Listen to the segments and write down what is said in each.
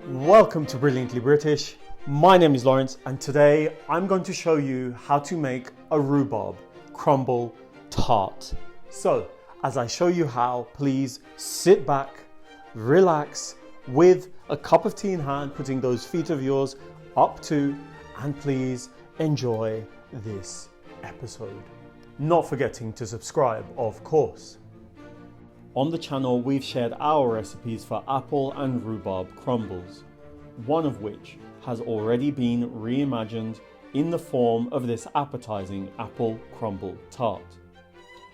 Welcome to Brilliantly British. My name is Lawrence and today I'm going to show you how to make a rhubarb crumble tart. So, as I show you how, please sit back, relax with a cup of tea in hand, putting those feet of yours up to, and please enjoy this episode. Not forgetting to subscribe, of course. On the channel, we've shared our recipes for apple and rhubarb crumbles, one of which has already been reimagined in the form of this appetizing apple crumble tart.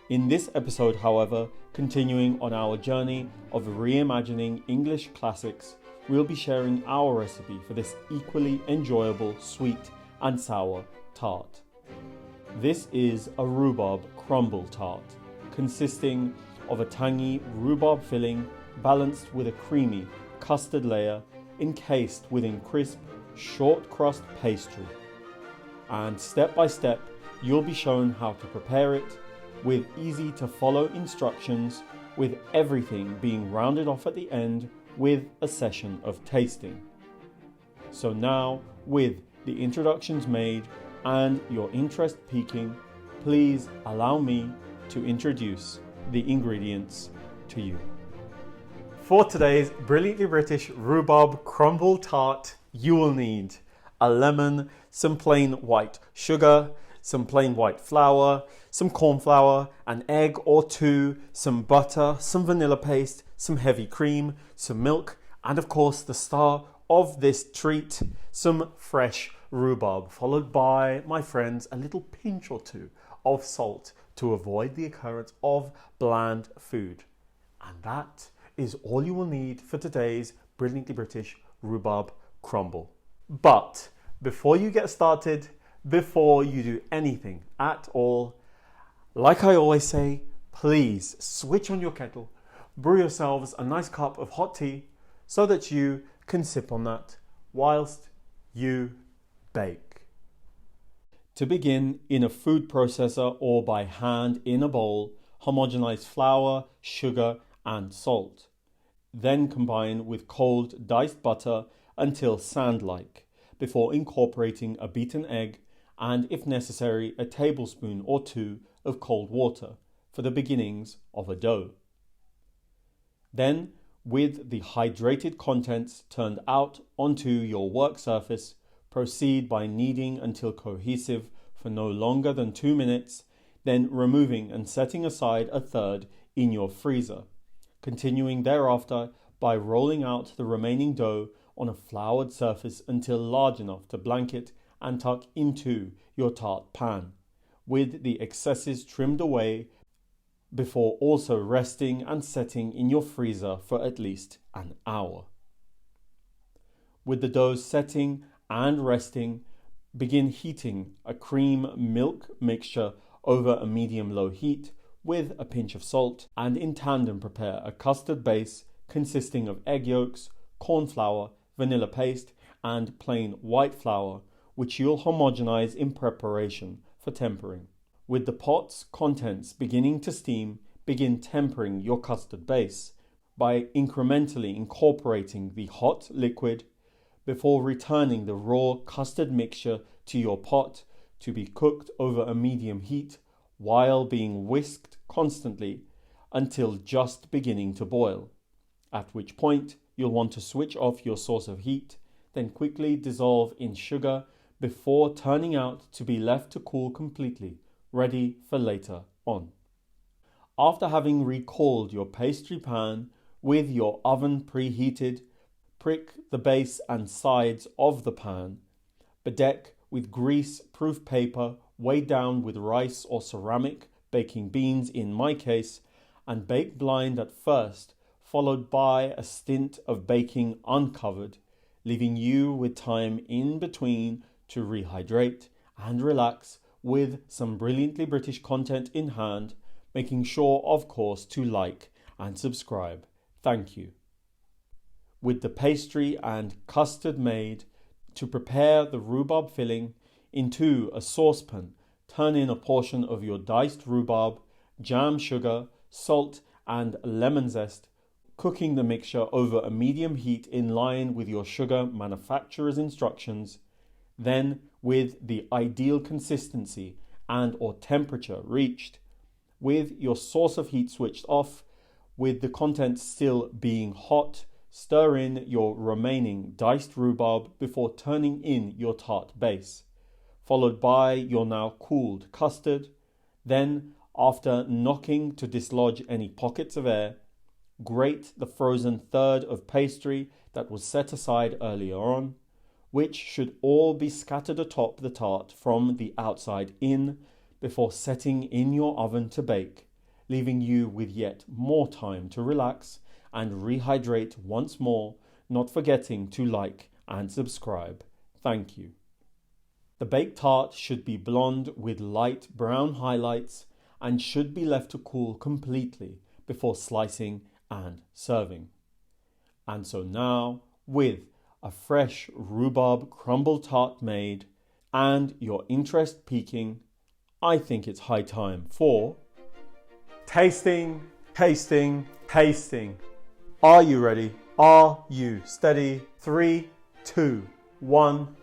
In this episode, however, continuing on our journey of reimagining English classics, we'll be sharing our recipe for this equally enjoyable sweet and sour tart. This is a rhubarb crumble tart, consisting of a tangy rhubarb filling balanced with a creamy custard layer encased within crisp, short crust pastry. And step by step, you'll be shown how to prepare it with easy to follow instructions, with everything being rounded off at the end with a session of tasting. So now, with the introductions made and your interest peaking, please allow me to introduce the ingredients to you. For today's Brilliantly British rhubarb crumble tart, you will need a lemon, some plain white sugar, some plain white flour, some cornflour, an egg or two, some butter, some vanilla paste, some heavy cream, some milk, and of course the star of this treat, some fresh rhubarb, followed by, my friends, a little pinch or two of salt to avoid the occurrence of bland food. And that is all you will need for today's Brilliantly British rhubarb crumble. But before you get started, before you do anything at all, like I always say, please switch on your kettle, brew yourselves a nice cup of hot tea so that you can sip on that whilst you bake. To begin, in a food processor or by hand in a bowl, homogenize flour, sugar and salt. Then combine with cold diced butter until sand-like, before incorporating a beaten egg and, if necessary, a tablespoon or two of cold water for the beginnings of a dough. Then, with the hydrated contents turned out onto your work surface, proceed by kneading until cohesive for no longer than 2 minutes, then removing and setting aside a third in your freezer, continuing thereafter by rolling out the remaining dough on a floured surface until large enough to blanket and tuck into your tart pan, with the excesses trimmed away, before also resting and setting in your freezer for at least an hour. With the dough setting and resting, begin heating a cream milk mixture over a medium-low heat with a pinch of salt, and in tandem prepare a custard base consisting of egg yolks, corn flour, vanilla paste and plain white flour, which you'll homogenize in preparation for tempering. With the pot's contents beginning to steam, begin tempering your custard base by incrementally incorporating the hot liquid before returning the raw custard mixture to your pot to be cooked over a medium heat while being whisked constantly until just beginning to boil, at which point you'll want to switch off your source of heat, then quickly dissolve in sugar before turning out to be left to cool completely, ready for later on. After having recalled your pastry pan with your oven preheated, prick the base and sides of the pan, bedeck with grease-proof paper weighed down with rice or ceramic baking beans in my case, and bake blind at first, followed by a stint of baking uncovered, leaving you with time in between to rehydrate and relax with some Brilliantly British content in hand, making sure, of course, to like and subscribe. Thank you. With the pastry and custard made, to prepare the rhubarb filling, into a saucepan, turn in a portion of your diced rhubarb, jam sugar, salt and lemon zest, cooking the mixture over a medium heat in line with your sugar manufacturer's instructions. Then, with the ideal consistency and or temperature reached, with your source of heat switched off, with the contents still being hot, stir in your remaining diced rhubarb before turning in your tart base, followed by your now cooled custard. Then, after knocking to dislodge any pockets of air, grate the frozen third of pastry that was set aside earlier on, which should all be scattered atop the tart from the outside in before setting in your oven to bake, leaving you with yet more time to relax and rehydrate once more, not forgetting to like and subscribe. Thank you. The baked tart should be blonde with light brown highlights and should be left to cool completely before slicing and serving. And so now, with a fresh rhubarb crumble tart made and your interest peaking, I think it's high time for tasting, tasting, tasting. Are you ready? Are you steady? 3, 2, 1.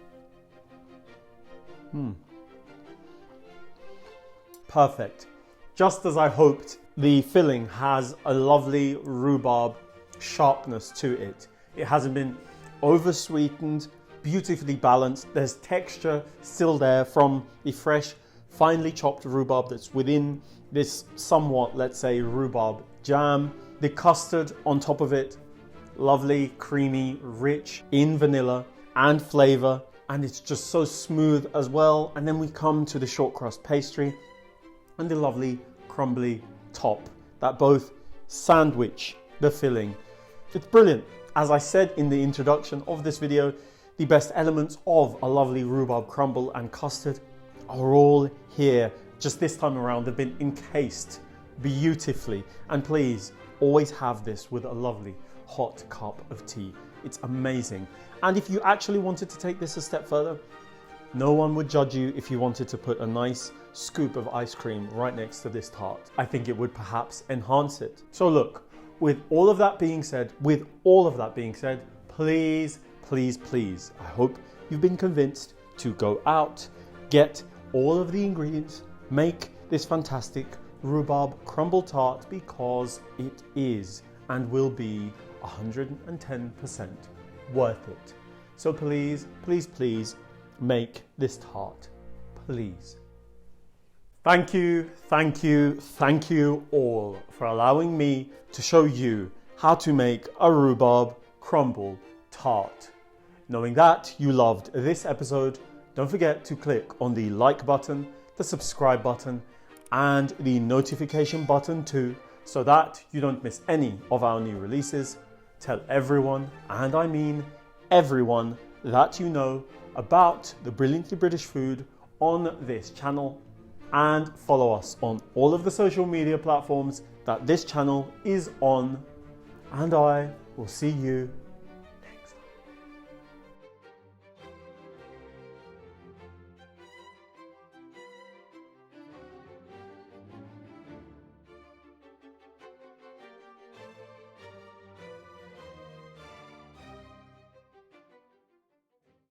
Perfect. Just as I hoped, the filling has a lovely rhubarb sharpness to it. It hasn't been over-sweetened, beautifully balanced. There's texture still there from the fresh, finely chopped rhubarb that's within this somewhat, let's say, rhubarb jam. The custard on top of it, lovely, creamy, rich in vanilla and flavor, and it's just so smooth as well. And then we come to the short crust pastry and the lovely crumbly top that both sandwich the filling. It's brilliant. As I said in the introduction of this video, the best elements of a lovely rhubarb crumble and custard are all here. Just this time around, they've been encased beautifully. And please always have this with a lovely hot cup of tea. It's amazing. And if you actually wanted to take this a step further, no one would judge you if you wanted to put a nice scoop of ice cream right next to this tart. I think it would perhaps enhance it. So look, with all of that being said, please, please, please, I hope you've been convinced to go out, get all of the ingredients, make this fantastic rhubarb crumble tart, because it is and will be 110% worth it. So please, please, please make this tart, please. Thank you, thank you, thank you all for allowing me to show you how to make a rhubarb crumble tart. Knowing that you loved this episode, don't forget to click on the like button, the subscribe button, and the notification button too, so that you don't miss any of our new releases. Tell everyone, and I mean everyone, that you know about the Brilliantly British food on this channel, and follow us on all of the social media platforms that this channel is on, and I will see you